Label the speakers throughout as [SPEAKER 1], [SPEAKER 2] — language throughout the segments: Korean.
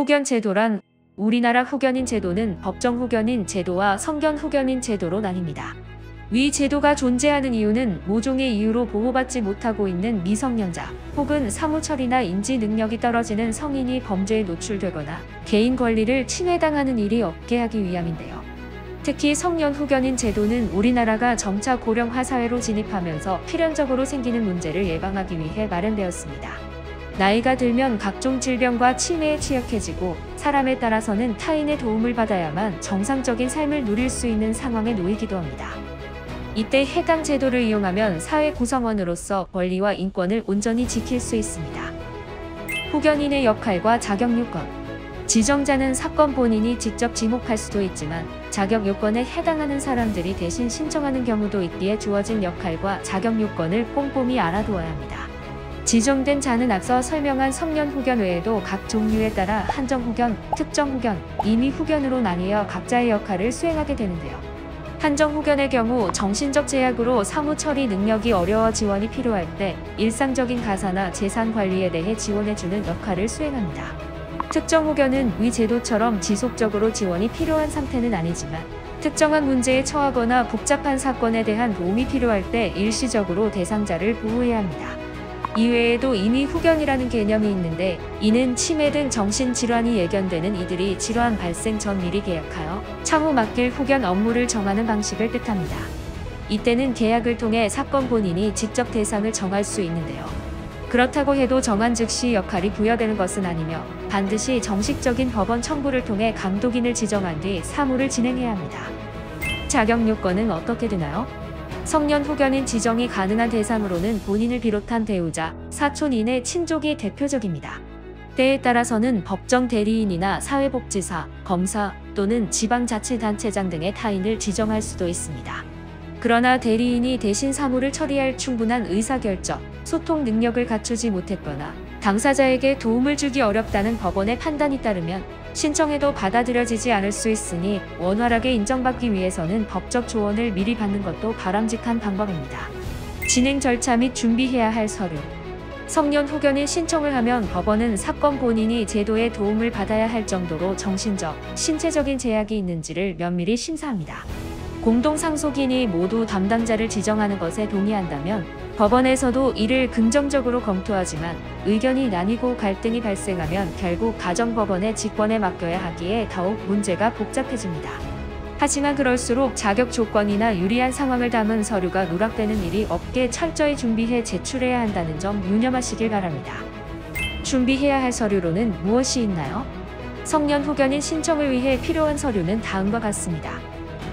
[SPEAKER 1] 후견 제도란 우리나라 후견인 제도는 법정 후견인 제도와 성견 후견인 제도로 나뉩니다. 위 제도가 존재하는 이유는 모종의 이유로 보호받지 못하고 있는 미성년자 혹은 사무처리나 인지 능력이 떨어지는 성인이 범죄에 노출되거나 개인 권리를 침해당하는 일이 없게 하기 위함인데요. 특히 성년 후견인 제도는 우리나라가 점차 고령화 사회로 진입하면서 필연적으로 생기는 문제를 예방하기 위해 마련되었습니다. 나이가 들면 각종 질병과 치매에 취약해지고 사람에 따라서는 타인의 도움을 받아야만 정상적인 삶을 누릴 수 있는 상황에 놓이기도 합니다. 이때 해당 제도를 이용하면 사회 구성원으로서 권리와 인권을 온전히 지킬 수 있습니다. 후견인의 역할과 자격 요건. 지정자는 사건 본인이 직접 지목할 수도 있지만 자격 요건에 해당하는 사람들이 대신 신청하는 경우도 있기에 주어진 역할과 자격 요건을 꼼꼼히 알아두어야 합니다. 지정된 자는 앞서 설명한 성년 후견 외에도 각 종류에 따라 한정 후견, 특정 후견, 임의 후견으로 나뉘어 각자의 역할을 수행하게 되는데요. 한정 후견의 경우 정신적 제약으로 사무 처리 능력이 어려워 지원이 필요할 때 일상적인 가사나 재산 관리에 대해 지원해주는 역할을 수행합니다. 특정 후견은 위 제도처럼 지속적으로 지원이 필요한 상태는 아니지만 특정한 문제에 처하거나 복잡한 사건에 대한 도움이 필요할 때 일시적으로 대상자를 보호해야 합니다. 이외에도 임의 후견이라는 개념이 있는데 이는 치매 등 정신질환이 예견되는 이들이 질환 발생 전 미리 계약하여 차후 맡길 후견 업무를 정하는 방식을 뜻합니다. 이때는 계약을 통해 사건 본인이 직접 대상을 정할 수 있는데요. 그렇다고 해도 정한 즉시 역할이 부여되는 것은 아니며 반드시 정식적인 법원 청구를 통해 감독인을 지정한 뒤 사무를 진행해야 합니다. 자격 요건은 어떻게 되나요? 성년 후견인 지정이 가능한 대상으로는 본인을 비롯한 배우자, 사촌인의 친족이 대표적입니다. 때에 따라서는 법정 대리인이나 사회복지사, 검사 또는 지방자치단체장 등의 타인을 지정할 수도 있습니다. 그러나 대리인이 대신 사무를 처리할 충분한 의사결정, 소통 능력을 갖추지 못했거나 당사자에게 도움을 주기 어렵다는 법원의 판단이 따르면 신청해도 받아들여지지 않을 수 있으니 원활하게 인정받기 위해서는 법적 조언을 미리 받는 것도 바람직한 방법입니다. 진행 절차 및 준비해야 할 서류. 성년 후견인 신청을 하면 법원은 사건 본인이 제도의 도움을 받아야 할 정도로 정신적, 신체적인 제약이 있는지를 면밀히 심사합니다. 공동상속인이 모두 담당자를 지정하는 것에 동의한다면 법원에서도 이를 긍정적으로 검토하지만 의견이 나뉘고 갈등이 발생하면 결국 가정법원의 직권에 맡겨야 하기에 더욱 문제가 복잡해집니다. 하지만 그럴수록 자격 조건이나 유리한 상황을 담은 서류가 누락되는 일이 없게 철저히 준비해 제출해야 한다는 점 유념하시길 바랍니다. 준비해야 할 서류로는 무엇이 있나요? 성년 후견인 신청을 위해 필요한 서류는 다음과 같습니다.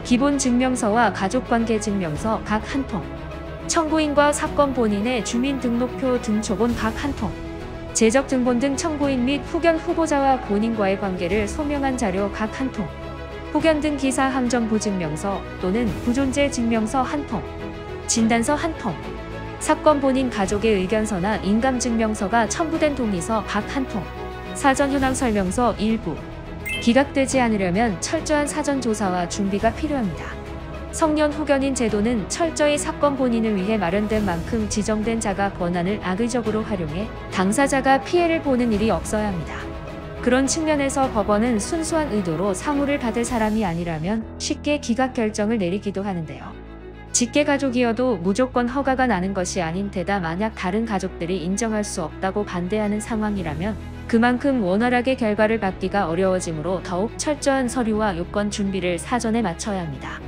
[SPEAKER 1] 기본 증명서와 가족관계 증명서 각 한 통, 청구인과 사건 본인의 주민등록표 등초본 각 한 통, 재적등본 등 청구인 및 후견 후보자와 본인과의 관계를 소명한 자료 각 한 통, 후견 등 기사 함정 부증명서 또는 부존재 증명서 한 통, 진단서 한 통, 사건 본인 가족의 의견서나 인감증명서가 첨부된 동의서 각 한 통, 사전 현황 설명서 일부. 기각되지 않으려면 철저한 사전 조사와 준비가 필요합니다. 성년 후견인 제도는 철저히 사건 본인을 위해 마련된 만큼 지정된 자가 권한을 악의적으로 활용해 당사자가 피해를 보는 일이 없어야 합니다. 그런 측면에서 법원은 순수한 의도로 사무를 받을 사람이 아니라면 쉽게 기각 결정을 내리기도 하는데요. 직계 가족이어도 무조건 허가가 나는 것이 아닌 데다 만약 다른 가족들이 인정할 수 없다고 반대하는 상황이라면 그만큼 원활하게 결과를 받기가 어려워지므로 더욱 철저한 서류와 요건 준비를 사전에 마쳐야 합니다.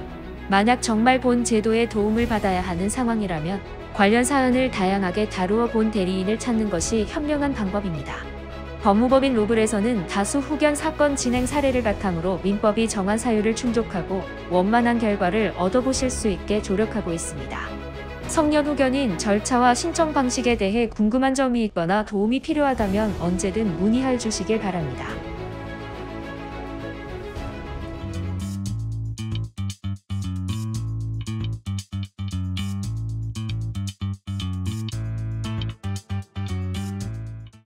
[SPEAKER 1] 만약 정말 본 제도의 도움을 받아야 하는 상황이라면 관련 사안을 다양하게 다루어 본 대리인을 찾는 것이 현명한 방법입니다. 법무법인 로블에서는 다수 후견 사건 진행 사례를 바탕으로 민법이 정한 사유를 충족하고 원만한 결과를 얻어보실 수 있게 조력하고 있습니다. 성년 후견인 절차와 신청 방식에 대해 궁금한 점이 있거나 도움이 필요하다면 언제든 문의해 주시길 바랍니다.